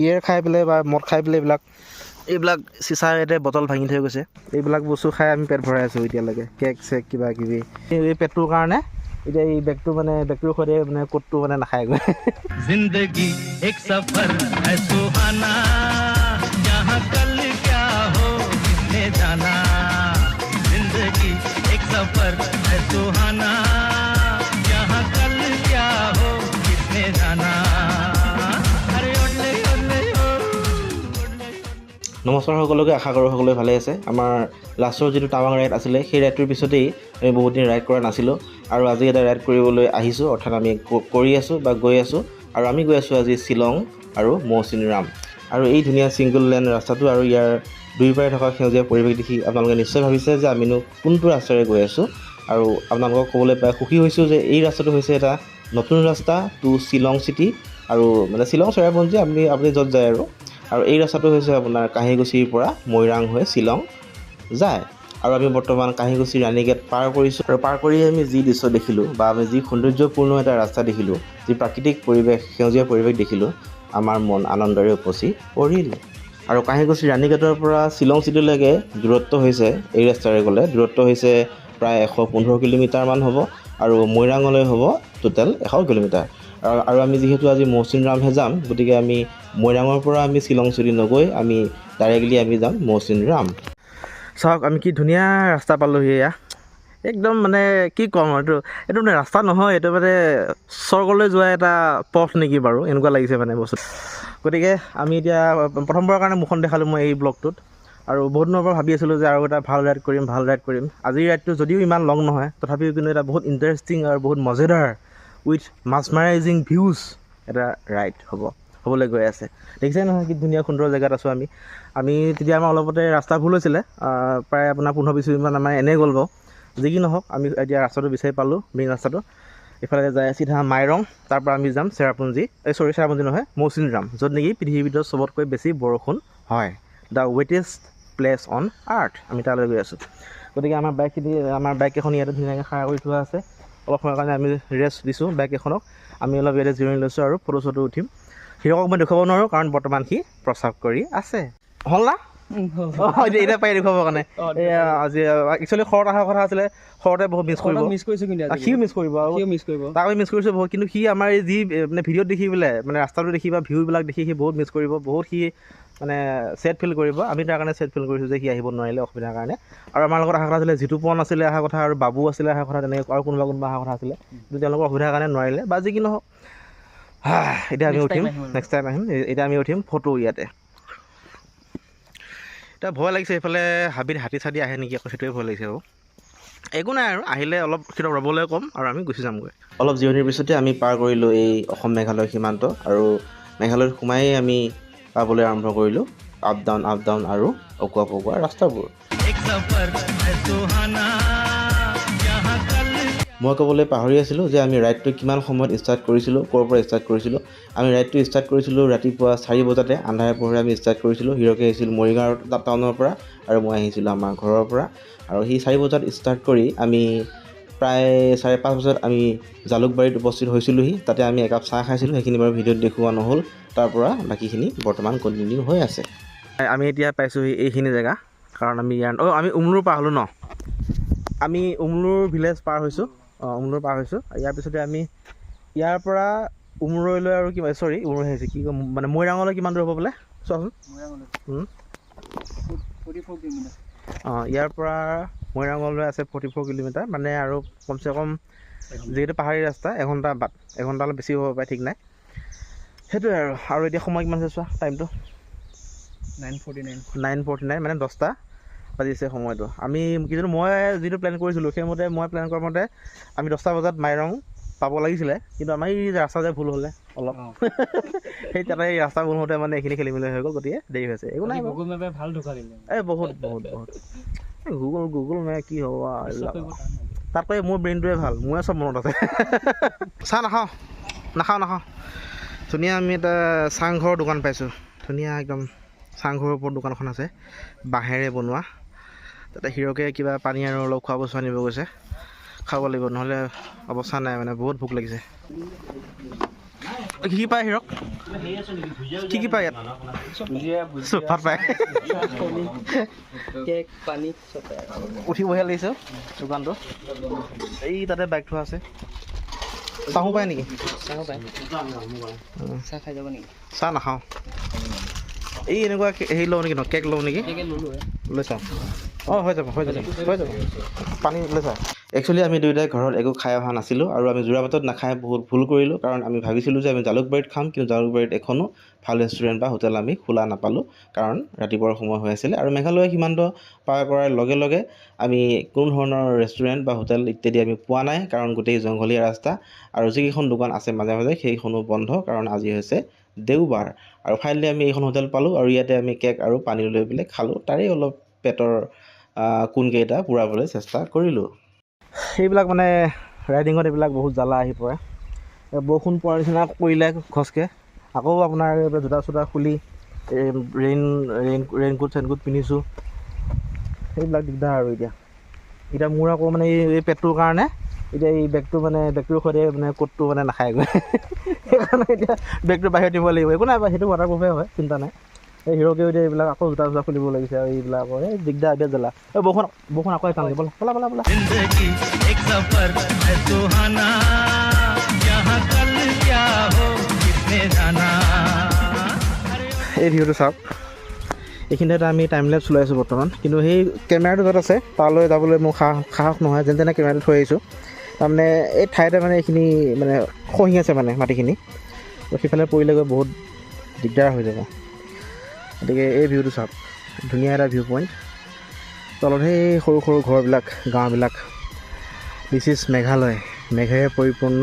Beer খাই পেলাই বা মদ খাই পেলাই এইবিলাক চিচাৰে বটল ভাঙি থৈ গৈছে। এইবিলাক বস্তু খাই আমি পেট ভৰাই আছোঁ এতিয়ালৈকে, কেক চেক কিবা কিবি। এই পেটটোৰ কাৰণে এতিয়া এই বেগটোৰ সৈতে মানে ক'তটো মানে নাখায়গৈ। जिंदगी एक सफर है सुहाना जहां कल क्या हो किसने जाना जिंदगी एक सफर है सुहाना जहां कल क्या हो किसने जाना अरे ओडले ओडले নমস্কাৰ সকলোকে, আশা কৰোঁ সকলোৱে ভালে আছে। আমাৰ লাষ্টৰ যিটো টাৱাং ৰাইড আছিলে সেই ৰাইডটোৰ পিছতেই আমি বহুত দিন ৰাইড কৰা নাছিলোঁ আৰু আজি এটা ৰাইড কৰিবলৈ আহিছোঁ, অৰ্থাৎ আমি কৰি আছোঁ বা গৈ আছোঁ। আৰু আমি গৈ আছোঁ আজি শ্বিলং আৰু মৌচিনৰাম। আৰু এই ধুনীয়া ছিংগল লেন ৰাস্তাটো আৰু ইয়াৰ দুয়োপাৰে থকা সেউজীয়া পৰিৱেশ দেখি আপোনালোকে নিশ্চয় ভাবিছে যে আমিনো কোনটো ৰাস্তাৰে গৈ আছোঁ। আৰু আপোনালোকক ক'বলৈ পাই সুখী হৈছোঁ যে এই ৰাস্তাটো হৈছে এটা নতুন ৰাস্তা টু শ্বিলং চিটি, আৰু মানে শ্বিলং চেৰাপুঞ্জী আপুনি য'ত যায় আৰু এই ৰাস্তাটো হৈছে আপোনাৰ কাঁহীগুছিৰ পৰা মৈৰাং হৈ শ্বিলং যায়। আৰু আমি বৰ্তমান কাঁহীগুছি ৰাণী গেট পাৰ কৰিছোঁ, আৰু পাৰ কৰি আমি যি দৃশ্য দেখিলোঁ বা আমি যি সৌন্দৰ্যপূৰ্ণ এটা ৰাস্তা দেখিলোঁ, যি প্ৰাকৃতিক পৰিৱেশ, সেউজীয়া পৰিৱেশ দেখিলোঁ, আমাৰ মন আনন্দৰে উপচি পৰিল। আৰু কাঁহীগুছি ৰাণী গেটৰ পৰা শ্বিলং চিটিলৈকে দূৰত্ব হৈছে, এই ৰাস্তাৰে গ'লে দূৰত্ব হৈছে প্ৰায় 115 কিলোমিটাৰমান হ'ব, আৰু মৈৰাঙলৈ হ'ব টোটেল 100 কিলোমিটাৰ। আৰু আমি যিহেতু আজি মৌচিনৰামহে যাম, গতিকে আমি মৈৰাঙৰ পৰা আমি শ্বিলং চিটি নগৈ আমি ডাইৰেক্টলি আমি যাম মৌচিনৰাম। চাওক আমি কি ধুনীয়া ৰাস্তা পালোঁহি। এয়া একদম মানে কি ক'ম আৰু এইটো মানে ৰাস্তা নহয়, এইটো মানে স্বৰ্গলৈ যোৱা এটা পথ নেকি বাৰু, এনেকুৱা লাগিছে মানে বস্তুটো। গতিকে আমি এতিয়া প্ৰথমবাৰৰ কাৰণে মুখখন দেখালোঁ মই এই ব্লগটোত, আৰু বহুত দিনৰ পৰা ভাবি আছিলোঁ যে আৰু এটা ভাল ৰাইড কৰিম। আজিৰ ৰাইডটো যদিও ইমান লং নহয়, তথাপিও কিন্তু এটা বহুত ইণ্টাৰেষ্টিং আৰু বহুত মজেদাৰ উইথ মাছমাৰাইজিং ভিউজ এটা ৰাইড হ'বলৈ গৈ আছে। দেখিছে নহয় কি ধুনীয়া সুন্দৰ জেগাত আছোঁ আমি তেতিয়া আমাৰ অলপতে ৰাস্তা ভুল হৈছিলে, প্ৰায় আপোনাৰ 15-20 মিনিটমান আমাৰ এনেই গ'ল বাৰু। যি কি নহওক, আমি এতিয়া ৰাস্তাটো বিচাৰি পালোঁ, মেইন ৰাস্তাটো। এইফালে যায় চিধা মাইৰং, তাৰপৰা আমি যাম চেৰাপুঞ্জী নহয়, মৌচিনৰাম, য'ত নেকি পৃথিৱীৰ ভিতৰত চবতকৈ বেছি বৰষুণ হয়, দ্য ৱেটেষ্ট প্লেচ অন আৰ্থ। আমি তালৈ গৈ আছোঁ। গতিকে আমাৰ বাইককেইখন ইয়াতে ধুনীয়াকৈ খাৰা কৰি থোৱা আছে। অলপ সময়ৰ কাৰণে আমি ৰেষ্ট দিছোঁ বাইককেইখনক। আমি অলপ ইয়াতে জিৰণি লৈছোঁ আৰু ফটো চটো উঠিম। হিৰকক মই দেখুৱাব নোৱাৰোঁ, কাৰণ বৰ্তমান সি প্ৰস্ৰাৱ কৰি আছে। হ'ল না? এতিয়া পাৰি দেখুৱাবৰ কাৰণে। আজি একচুৱেলি শৰত অহাৰ কথা আছিলে, শৰতে বহুত মিছ কৰিব। সিও মিছ কৰিব আৰু তাক আমি মিছ কৰিছোঁ বহুত, কিন্তু সি আমাৰ এই যি মানে ভিডিঅ'ত দেখি পেলাই মানে ৰাস্তাটো দেখি বা ভিউবিলাক দেখি সি বহুত মিছ কৰিব, বহুত সি মানে ছেড ফিল কৰিব। আমি তাৰ কাৰণে ছেড ফিল কৰিছোঁ যে সি আহিব নোৱাৰিলে অসুবিধাৰ কাৰণে। আৰু আমাৰ লগত অহা কথা আছিলে জিতুপন আছিলে অহা কথা, আৰু বাবু আছিলে অহা কথা, তেনেকৈ আৰু কোনোবা অহা কথা আছিলে, কিন্তু তেওঁলোকৰ অসুবিধাৰ কাৰণে নোৱাৰিলে। বা যি কি নহওক, এতিয়া আমি উঠিম, নেক্সট টাইম আহিম। এতিয়া আমি উঠিম ফটো ইয়াতে। এতিয়া ভয় লাগিছে, এইফালে হাতী চাতি আহে নেকি আকৌ, সেইটোৱে ভয় লাগিছে আৰু। একো নাই, আৰু আহিলে অলপ ৰ'বলৈ ক'ম আৰু আমি গুচি যামগৈ। অলপ জিৰণিৰ পিছতে আমি পাৰ কৰিলোঁ এই অসম মেঘালয় সীমান্ত, আৰু মেঘালয়ত সোমায়েই আমি পাবলৈ আৰম্ভ কৰিলোঁ আপ ডাউন আৰু অকোৱা পকোৱা ৰাস্তাবোৰ। মই ক'বলৈ পাহৰি আছিলোঁ যে আমি ৰাইডটো কিমান সময়ত ষ্টাৰ্ট কৰিছিলোঁ, ক'ৰ পৰা ষ্টাৰ্ট কৰিছিলোঁ। আমি ৰাইডটো ষ্টাৰ্ট কৰিছিলোঁ ৰাতিপুৱা 4 বজাতে, আন্ধাৰে পোহৰে আমি ষ্টাৰ্ট কৰিছিলোঁ। হিৰকে আহিছিল মৰিগাঁও টাউনৰ পৰা, আৰু মই আহিছিলোঁ আমাৰ ঘৰৰ পৰা। আৰু সেই 4 বজাত ষ্টাৰ্ট কৰি আমি প্ৰায় 5:30 বজাত আমি জালুকবাৰীত উপস্থিত হৈছিলোঁহি। তাতে আমি একাপ চাহ খাইছিলোঁ, সেইখিনি বাৰু ভিডিঅ'ত দেখুওৱা নহ'ল। তাৰ পৰা বাকীখিনি বৰ্তমান কণ্টিনিউ হৈ আছে। আমি এতিয়া পাইছোঁহি এইখিনি জেগা, কাৰণ আমি আমি উমলুৰ পাৰ হ'লোঁ ন। আমি উমলুৰ ভিলেজ পাৰ হৈছোঁ, উমলুৰ পাৰ হৈছোঁ। ইয়াৰ পিছতে আমি ইয়াৰ পৰা উমৰৈলৈ আৰু কিবা উমৰৈ আহিছে কি কম মানে মৈৰাঙলৈ কিমান দূৰ হ'ব বোলে চোৱাচোন। 44 কিলোমিটাৰ। ইয়াৰ পৰা মৈৰাঙলৈ আছে 44 কিলোমিটাৰ, মানে আৰু কমচে কম যিহেতু পাহাৰী ৰাস্তা, এঘণ্টা বাট, এঘণ্টালৈ বেছি হ'ব পাৰে ঠিক নাই। সেইটোৱে আৰু এতিয়া সময় কিমান আছে চোৱা, টাইমটো 9:49, মানে 10টা বাজিছে সময়টো। কিন্তু মই যিটো প্লেন কৰিছিলোঁ সেইমতে মই প্লেন কৰা মতে আমি 10টা বজাত মাইৰং পাব লাগিছিলে, কিন্তু আমাৰ এই ৰাস্তা যে ভুল হ'লে অলপ সেই তাতে এই ৰাস্তা ভুল হওঁতে মানে এইখিনি খেলি মেলি হৈ গ'ল, গতিকে দেৰি হৈছে। একো নাই, গুগল মেপে ভাল ধোকা দিলে। বহুত গুগল মেপ কি হ'ব এইবিলাক, তাতকৈ মোৰ ব্ৰেইনটোৱে ভাল, মোৰে চব মনত আছে। চাহ নাখাওঁ। ধুনীয়া আমি এটা চাংঘৰৰ দোকান পাইছোঁ, ধুনীয়া একদম চাংঘৰৰ ওপৰত দোকানখন আছে, বাঁহেৰে বনোৱা। তাতে হিৰকে কিবা পানী আৰু অলপ খোৱা বস্তু আনিব গৈছে, খাব লাগিব নহ'লে অৱস্থা নাই, মানে বহুত ভোক লাগিছে। কি পায় হিৰক কি পায় ইয়াত চুপাৰ পায় কেক পানী চব উঠিবহে লাগিছে দোকানটো এই তাতে বাইক থোৱা আছে চাহো পায় নেকি চাহ পায় চাহ খাই যাব নেকি চাহ নাখাওঁ এই এনেকুৱা হেৰি লওঁ নেকি ন কেক লওঁ নেকি কেকে ল'লোঁ লৈ চাওঁ অঁ হৈ যাব পানী লৈ চাওঁ একচুৱেলি আমি দুয়োটাই ঘৰত একো খাই অহা নাছিলোঁ আৰু আমি যোৰাবাটত নাখাই বহুত ভুল কৰিলোঁ কাৰণ আমি ভাবিছিলোঁ যে আমি জালুকবাৰীত খাম কিন্তু জালুকবাৰীত এখনো ভাল ৰেষ্টুৰেণ্ট বা হোটেল আমি খোলা নাপালোঁ কাৰণ ৰাতিপুৱাৰ সময় হৈ আছিলে আৰু মেঘালয় সীমান্ত পাৰ কৰাৰ লগে লগে আমি কোনো ধৰণৰ ৰেষ্টুৰেণ্ট বা হোটেল ইত্যাদি আমি পোৱা নাই কাৰণ গোটেই জংঘলীয়া ৰাস্তা আৰু যিকেইখন দোকান আছে মাজে মাজে সেইখনো বন্ধ কাৰণ আজি হৈছে দেওবাৰ আৰু ফাইনেলি আমি এইখন হোটেল পালোঁ আৰু ইয়াতে আমি কেক আৰু পানী লৈ পেলাই খালোঁ তাৰেই অলপ পেটৰ কোনকেইটা পূৰাবলৈ চেষ্টা কৰিলোঁ সেইবিলাক মানে ৰাইডিঙত এইবিলাক বহুত জ্বালা আহি পৰে বৰষুণ পৰাৰ নিচিনা কৰিলে ঘছকৈ আকৌ আপোনাৰ জোতা চোতা খুলি ৰেইনকোট চেইনকোট পিন্ধিছোঁ সেইবিলাক দিগদাৰ আৰু এতিয়া মোৰ আকৌ মানে এই পেটটোৰ কাৰণে এতিয়া এই বেগটো মানে বেগটোৰ সৈতে মানে কোটটো মানে নাখায়গৈ সেইকাৰণে এতিয়া বেগটো বাহিৰত দিব লাগিব একো নাই সেইটো ৱাটাৰপ্ৰুফে হয় চিন্তা নাই এই হিৰকেও এতিয়া এইবিলাক আকৌ জোতা চোতা খুলিব লাগিছে আৰু এইবিলাক আকৌ এই দিগদাৰ এতিয়া জ্বালা এই বৰষুণ আকৌ টান লাগিব বলা जिंदगी एक सफर है सुहाना यहाँ कल क्या हो किसने जाना এই ভিউটো চাওক এইখিনিতে আমি টাইম লেপছ লৈ আছোঁ বৰ্তমান কিন্তু সেই কেমেৰাটো য'ত আছে তালৈ যাবলৈ মোৰ সাহস নহয় যেন তেনে কেমেৰাটো থৈ আহিছোঁ তাৰমানে এই ঠাইতে মানে এইখিনি মানে খহি আছে মানে মাটিখিনি সিফালে পৰিলে গৈ বহুত দিগদাৰ হৈ যাব গতিকে এই ভিউটো চাওক ধুনীয়া এটা ভিউ পইণ্ট তলত সেই সৰু সৰু ঘৰবিলাক গাঁওবিলাক দিছ ইজ মেঘালয় মেঘেৰে পৰিপূৰ্ণ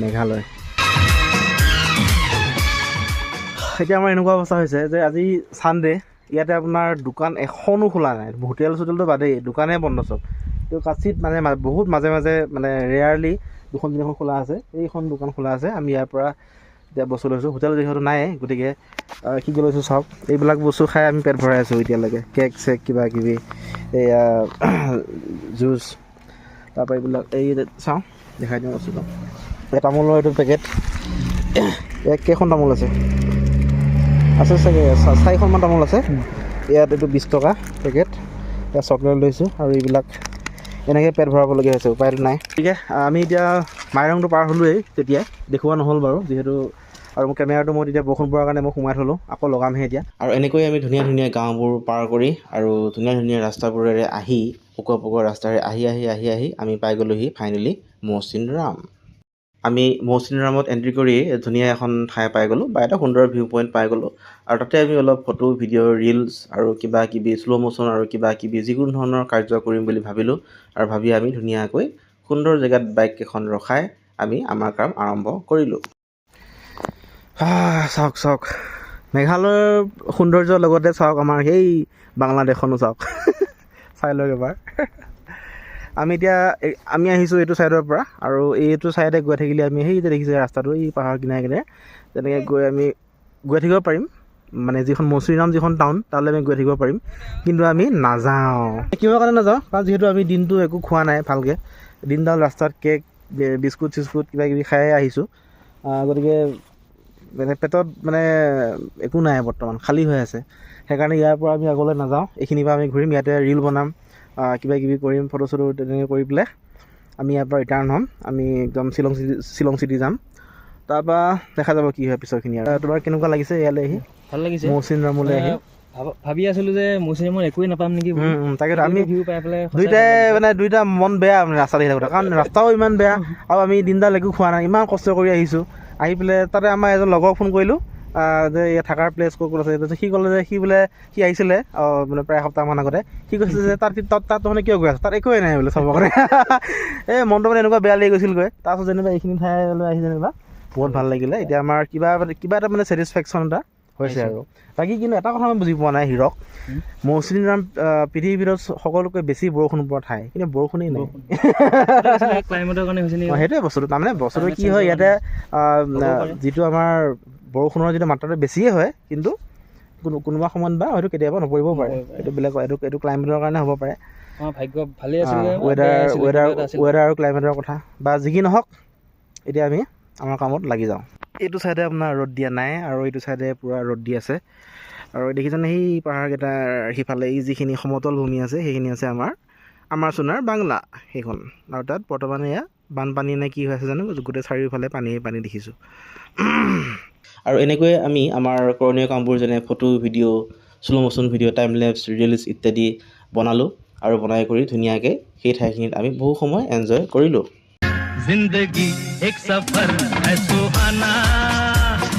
মেঘালয় এতিয়া আমাৰ এনেকুৱা অৱস্থা হৈছে যে আজি ছানডে ইয়াতে আপোনাৰ দোকান এখনো খোলা নাই হোটেল চোটেলটো বাদেই দোকানেই বন্ধ চব তো কাচিত মানে বহুত মাজে মাজে মানে ৰেয়াৰলি দুখন তিনিখন খোলা আছে এইখন দোকান খোলা আছে আমি ইয়াৰ পৰা এতিয়া বস্তু লৈছোঁ হোটেল যিহেতু নাই গতিকে কি কি লৈছোঁ চাওক এইবিলাক বস্তু খাই আমি পেট ভৰাই আছোঁ এতিয়ালৈকে কেক চেক কিবা কিবি এয়া জুচ তাৰপৰা এইবিলাক এই চাওঁ দেখাই দিওঁ বস্তুটো এই তামোলৰ এইটো পেকেট কেইখন তামোল আছে চাগে 4খনমান তামোল আছে ইয়াত এইটো 20 টকা পেকেট ইয়াত চকলেট লৈছোঁ আৰু এইবিলাক এনেকৈ পেট ভৰাবলগীয়া হৈছে উপায়টো নাই গতিকে আমি এতিয়া মাইৰংটো পাৰ হ'লোৱেই তেতিয়াই দেখুওৱা নহ'ল বাৰু যিহেতু আৰু মোৰ কেমেৰাটো মই তেতিয়া বৰষুণ পৰাৰ কাৰণে মই সোমাই থ'লোঁ আকৌ লগামহে এতিয়া আৰু এনেকৈ আমি ধুনীয়া ধুনীয়া গাঁওবোৰ পাৰ কৰি আৰু ধুনীয়া ধুনীয়া ৰাস্তাবোৰেৰে আহি পকুৱা ৰাস্তাৰে আহি আমি পাই গ'লোহি ফাইনেলি মৌচিনৰাম আমি মৌচিনৰামত এণ্ট্ৰি কৰি ধুনীয়া এখন ঠাই পাই গ'লোঁ বা এটা সুন্দৰ ভিউ পইণ্ট পাই গ'লোঁ আৰু তাতে আমি অলপ ফটো ভিডিঅ' ৰিলছ আৰু কিবা কিবি শ্ল' মোশ্যন আৰু কিবা কিবি যিকোনো ধৰণৰ কাৰ্য কৰিম বুলি ভাবিলোঁ আৰু ভাবি আমি ধুনীয়াকৈ সুন্দৰ জেগাত বাইককেইখন ৰখাই আমি আমাৰ কাম আৰম্ভ কৰিলোঁ চাওক মেঘালয়ৰ সৌন্দৰ্যৰ লগতে চাওক আমাৰ সেই বাংলাদেশখনো চাওক চাই লওক এবাৰ আমি আহিছোঁ এইটো ছাইডৰ পৰা আৰু এইটো ছাইডে গৈ থাকিলে আমি সেই যে দেখিছে ৰাস্তাটো এই পাহাৰ কিনাৰে তেনেকৈ গৈ আমি গৈ থাকিব পাৰিম মানে যিখন মৌচিনৰাম যিখন টাউন তালৈ আমি গৈ থাকিব পাৰিম কিন্তু আমি নাযাওঁ কিহৰ কাৰণে নাযাওঁ কাৰণ যিহেতু আমি দিনটো একো খোৱা নাই ভালকৈ দিনডাল ৰাস্তাত কেক বিস্কুট চিস্কুট কিবা কিবি খাই আহিছোঁ গতিকে মানে পেটত মানে একো নাই বৰ্তমান খালী হৈ আছে সেইকাৰণে ইয়াৰ পৰা আমি আগলৈ নাযাওঁ এইখিনিৰ পৰা আমি ঘূৰিম ইয়াতে ৰিল বনাম কিবা কিবি কৰিম ফটো চটো তেনেকৈ কৰি পেলাই আমি ইয়াৰ পৰা ৰিটাৰ্ণ হ'ম আমি একদম শ্বিলং চিটি যাম তাৰপৰা দেখা যাব কি হয় পিছৰখিনি আৰু তোমাৰ কেনেকুৱা লাগিছে ইয়ালৈ আহি ভাল লাগিছে মৌচিনৰামলৈ আহি ভাবি আছিলোঁ যে মৌচিনৰামত একোৱেই নাপাম নেকি তাকেতো আমি ভিউ পাই পেলাই দুইটা মন বেয়া মানে ৰাস্তা দেখি থাকোঁতে কাৰণ ৰাস্তাও ইমান বেয়া আৰু আমি দিনডাল একো খোৱা নাই ইমান কষ্ট কৰি আহিছোঁ আহি পেলাই তাতে আমাৰ এজন লগৰক ফোন কৰিলোঁ যে ইয়াত থকাৰ প্লেচ ক'ত আছে তাৰপিছত সি ক'লে যে সি আহিছিলে মানে প্ৰায় এসপ্তাহমান আগতে সি কৈছে যে তাত মানে কিয় গৈ আছে তাত একোৱেই নাই বোলে চাবৰ কাৰণে এই মনটো মানে এনেকুৱা বেয়া লাগি গৈছিলগৈ তাৰপিছত যেনিবা এইখিনি ঠাইলৈ আহি যেনিবা বহুত ভাল লাগিলে এতিয়া আমাৰ কিবা এটা মানে ছেটিছফেকশ্যন এটা হৈছে আৰু বাকী কিন্তু এটা কথা মই বুজি পোৱা নাই হিৰক মৌচিনৰাম পৃথিৱীৰ ভিতৰত সকলোতকৈ বেছি বৰষুণ পোৱা ঠাই কিন্তু বৰষুণেই নাই ক্লাইমেটৰ কাৰণে হৈছে নেকি সেইটোৱে বস্তুটো তাৰমানে বস্তুটো কি হয় ইয়াতে যিটো আমাৰ বৰষুণৰ যিটো মাত্ৰাটো বেছিয়ে হয় কিন্তু কোনোবা সময়ত বা হয়তো কেতিয়াবা নপৰিবও পাৰে এইটো বেলেগ এইটো ক্লাইমেটৰ কাৰণে হ'ব পাৰে ভাগ্য ভালেই আছিলে ৱেডাৰ আৰু ক্লাইমেটৰ কথা বা যি কি নহওক এতিয়া আমি আমাৰ কামত লাগি যাওঁ এইটো ছাইডে আপোনাৰ ৰ'দ দিয়া নাই আৰু এইটো ছাইডে পূৰা ৰ'দ দি আছে আৰু দেখিছেনে সেই পাহাৰকেইটাৰ সিফালে এই যিখিনি সমতল ভূমি আছে সেইখিনি আছে আমাৰ সোণাৰ বাংলা সেইখন আৰু তাত বৰ্তমানে এয়া বানপানী নে কি হৈ আছে জানো গোটেই চাৰিওফালে পানী দেখিছোঁ আৰু এনেকৈয়ে আমি আমাৰ কৰণীয় কামবোৰ যেনে photo video' slow' motion video' time lapse reels ইত্যাদি বনালোঁ আৰু বনাই কৰি ধুনীয়াকৈ সেই ঠাইখিনিত আমি বহু সময় এনজয় কৰিলোঁ जिंदगी एक सफर है सुहाना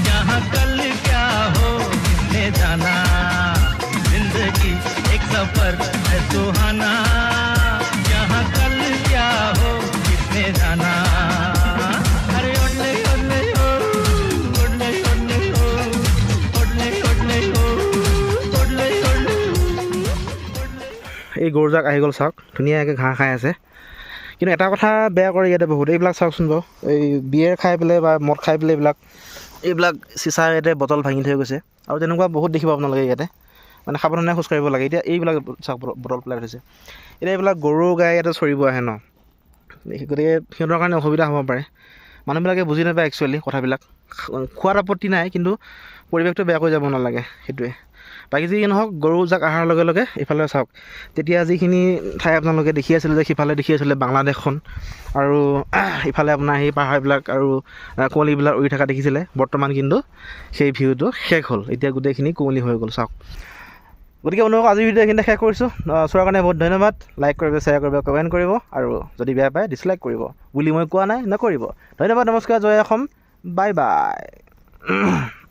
यहाँ कल क्या हो किसने जाना जिंदगी एक सफर है सुहाना यहाँ कल क्या हो किसने जाना अरे ओडले ओडले हो ओडले ओडले हो ओडले ओडले हो ओडले ओडले এই গৰুজাক আহি গ'ল চাওক ধুনীয়াকৈ ঘাঁহ খাই আছে কিন্তু এটা কথা বেয়া কৰে ইয়াতে বহুত এইবিলাক চাওকচোন বাৰু এই বিয়েৰ খাই পেলাই বা মদ খাই পেলাই এইবিলাক চিচাৰ ইয়াতে বটল ভাঙি থৈ গৈছে আৰু তেনেকুৱা বহুত দেখিব আপোনালোকে ইয়াতে মানে সাৱধানে খোজকাঢ়িব লাগে এতিয়া এইবিলাক চাওক বটল পেলাই থৈছে এতিয়া এইবিলাক গৰু গাই ইয়াতে চৰিব আহে ন গতিকে সিহঁতৰ কাৰণে অসুবিধা হ'ব পাৰে মানুহবিলাকে বুজি নাপায় একচুৱেলি কথাবিলাক খোৱাত আপত্তি নাই কিন্তু পৰিৱেশটো বেয়া কৰি যাব নালাগে সেইটোৱে বাকী যি নহওক গৰুজাক অহাৰ লগে লগে ইফালে চাওক তেতিয়া যিখিনি ঠাই আপোনালোকে দেখি আছিলে যে সিফালে দেখি আছিলে বাংলাদেশখন আৰু ইফালে আপোনাৰ সেই পাহাৰবিলাক আৰু কুঁৱলীবিলাক উৰি থকা দেখিছিলে বৰ্তমান কিন্তু সেই ভিউটো শেষ হ'ল এতিয়া গোটেইখিনি কুঁৱলী হৈ গ'ল চাওক গতিকে বন্ধুসকল আজিৰ ভিডিঅ' এইখিনিতে শেষ কৰিছোঁ চোৱাৰ কাৰণে বহুত ধন্যবাদ লাইক কৰিব শ্বেয়াৰ কৰিব কমেণ্ট কৰিব আৰু যদি বেয়া পায় ডিছলাইক কৰিব বুলি মই কোৱা নাই নকৰিব ধন্যবাদ নমস্কাৰ জয় অসম বাই বাই